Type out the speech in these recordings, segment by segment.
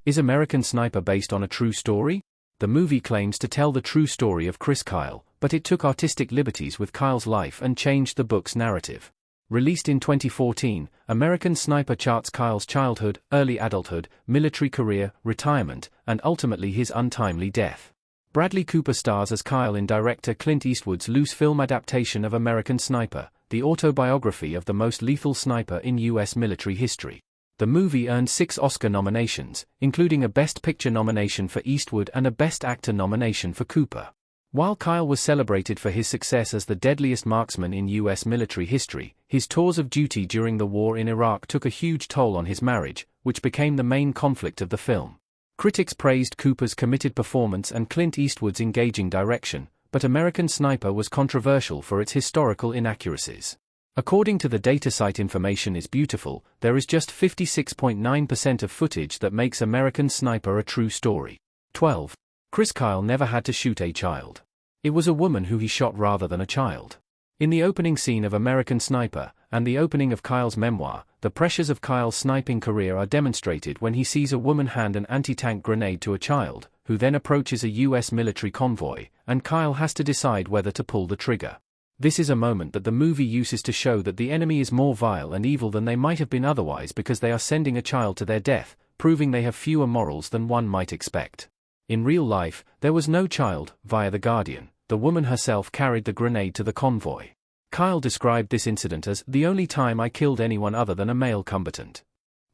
Is American Sniper based on a true story? The movie claims to tell the true story of Chris Kyle, but it took artistic liberties with Kyle's life and changed the book's narrative. Released in 2014, American Sniper charts Kyle's childhood, early adulthood, military career, retirement, and ultimately his untimely death. Bradley Cooper stars as Kyle in director Clint Eastwood's loose film adaptation of American Sniper, the autobiography of the most lethal sniper in U.S. military history. The movie earned 6 Oscar nominations, including a Best Picture nomination for Eastwood and a Best Actor nomination for Cooper. While Kyle was celebrated for his success as the deadliest marksman in U.S. military history, his tours of duty during the war in Iraq took a huge toll on his marriage, which became the main conflict of the film. Critics praised Cooper's committed performance and Clint Eastwood's engaging direction, but American Sniper was controversial for its historical inaccuracies. According to the data site Information is Beautiful, there is just 56.9% of footage that makes American Sniper a true story. 12. Chris Kyle never had to shoot a child. It was a woman who he shot rather than a child. In the opening scene of American Sniper, and the opening of Kyle's memoir, the pressures of Kyle's sniping career are demonstrated when he sees a woman hand an anti-tank grenade to a child, who then approaches a U.S. military convoy, and Kyle has to decide whether to pull the trigger. This is a moment that the movie uses to show that the enemy is more vile and evil than they might have been otherwise because they are sending a child to their death, proving they have fewer morals than one might expect. In real life, there was no child. Via The Guardian, the woman herself carried the grenade to the convoy. Kyle described this incident as the only time I killed anyone other than a male combatant.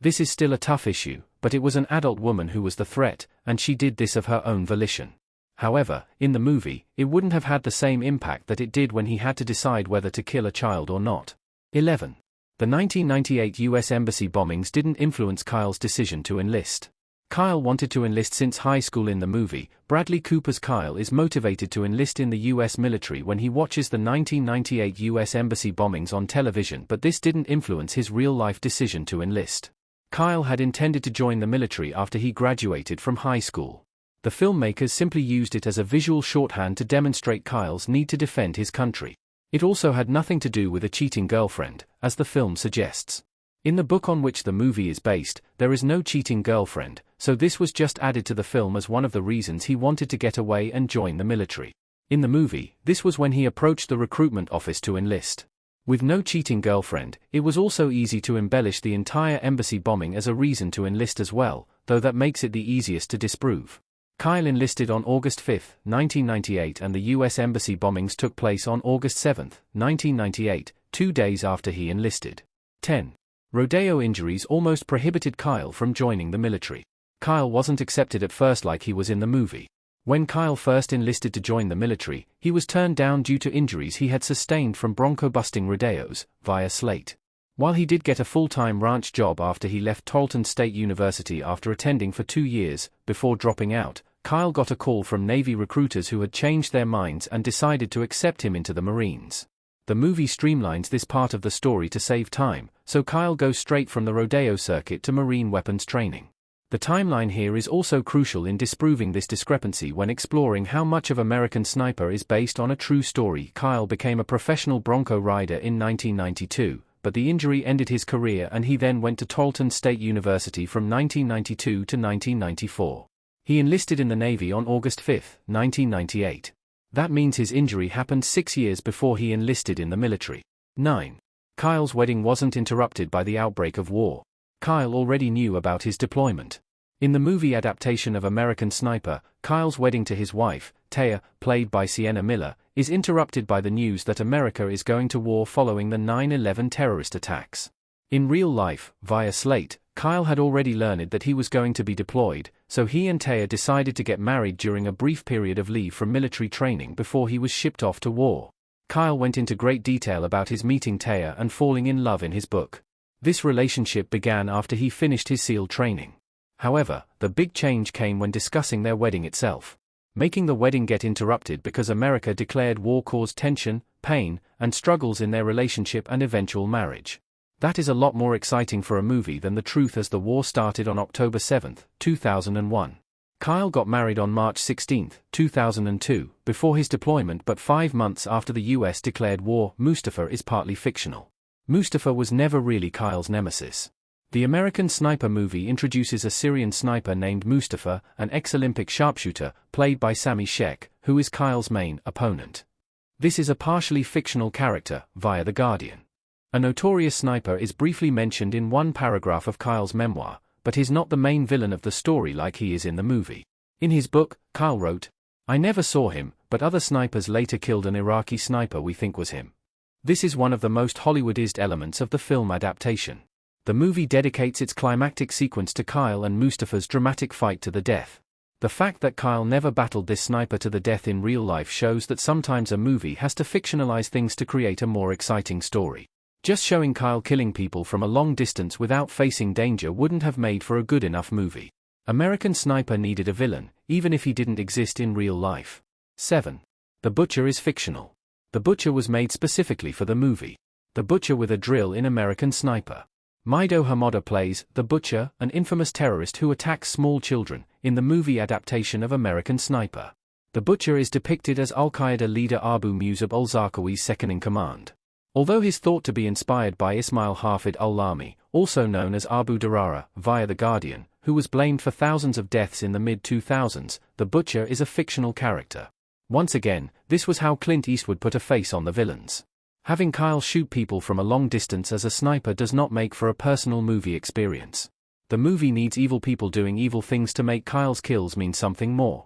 This is still a tough issue, but it was an adult woman who was the threat, and she did this of her own volition. However, in the movie, it wouldn't have had the same impact that it did when he had to decide whether to kill a child or not. 11. The 1998 U.S. Embassy bombings didn't influence Kyle's decision to enlist. Kyle wanted to enlist since high school. In the movie, Bradley Cooper's Kyle is motivated to enlist in the U.S. military when he watches the 1998 U.S. Embassy bombings on television, but this didn't influence his real-life decision to enlist. Kyle had intended to join the military after he graduated from high school. The filmmakers simply used it as a visual shorthand to demonstrate Kyle's need to defend his country. It also had nothing to do with a cheating girlfriend, as the film suggests. In the book on which the movie is based, there is no cheating girlfriend, so this was just added to the film as one of the reasons he wanted to get away and join the military. In the movie, this was when he approached the recruitment office to enlist. With no cheating girlfriend, it was also easy to embellish the entire embassy bombing as a reason to enlist as well, though that makes it the easiest to disprove. Kyle enlisted on August 5, 1998, and the U.S. Embassy bombings took place on August 7, 1998, 2 days after he enlisted. 10. Rodeo injuries almost prohibited Kyle from joining the military. Kyle wasn't accepted at first like he was in the movie. When Kyle first enlisted to join the military, he was turned down due to injuries he had sustained from bronco-busting rodeos, via Slate. While he did get a full-time ranch job after he left Tarleton State University after attending for 2 years, before dropping out, Kyle got a call from Navy recruiters who had changed their minds and decided to accept him into the Marines. The movie streamlines this part of the story to save time, so Kyle goes straight from the rodeo circuit to Marine weapons training. The timeline here is also crucial in disproving this discrepancy when exploring how much of American Sniper is based on a true story. Kyle became a professional bronco rider in 1992, but the injury ended his career and he then went to Tarleton State University from 1992 to 1994. He enlisted in the Navy on August 5, 1998. That means his injury happened 6 years before he enlisted in the military. 9. Kyle's wedding wasn't interrupted by the outbreak of war. Kyle already knew about his deployment. In the movie adaptation of American Sniper, Kyle's wedding to his wife, Taya, played by Sienna Miller, is interrupted by the news that America is going to war following the 9/11 terrorist attacks. In real life, via Slate, Kyle had already learned that he was going to be deployed, so he and Taya decided to get married during a brief period of leave from military training before he was shipped off to war. Kyle went into great detail about his meeting Taya and falling in love in his book. This relationship began after he finished his SEAL training. However, the big change came when discussing their wedding itself. Making the wedding get interrupted because America declared war caused tension, pain, and struggles in their relationship and eventual marriage. That is a lot more exciting for a movie than the truth, as the war started on October 7, 2001. Kyle got married on March 16, 2002, before his deployment, but 5 months after the US declared war. Mustafa is partly fictional. Mustafa was never really Kyle's nemesis. The American Sniper movie introduces a Syrian sniper named Mustafa, an ex-Olympic sharpshooter, played by Sami Sheikh, who is Kyle's main opponent. This is a partially fictional character, via The Guardian. A notorious sniper is briefly mentioned in one paragraph of Kyle's memoir, but he's not the main villain of the story like he is in the movie. In his book, Kyle wrote, "I never saw him, but other snipers later killed an Iraqi sniper we think was him." This is one of the most Hollywoodized elements of the film adaptation. The movie dedicates its climactic sequence to Kyle and Mustafa's dramatic fight to the death. The fact that Kyle never battled this sniper to the death in real life shows that sometimes a movie has to fictionalize things to create a more exciting story. Just showing Kyle killing people from a long distance without facing danger wouldn't have made for a good enough movie. American Sniper needed a villain, even if he didn't exist in real life. 7. The Butcher is fictional. The Butcher was made specifically for the movie. The Butcher with a drill in American Sniper. Mido Hamoda plays The Butcher, an infamous terrorist who attacks small children, in the movie adaptation of American Sniper. The Butcher is depicted as Al-Qaeda leader Abu Musab al-Zarqawi's second-in-command. Although he's thought to be inspired by Ismail Hafid al-Lami, also known as Abu Darara, via The Guardian, who was blamed for thousands of deaths in the mid-2000s, The Butcher is a fictional character. Once again, this was how Clint Eastwood put a face on the villains. Having Kyle shoot people from a long distance as a sniper does not make for a personal movie experience. The movie needs evil people doing evil things to make Kyle's kills mean something more.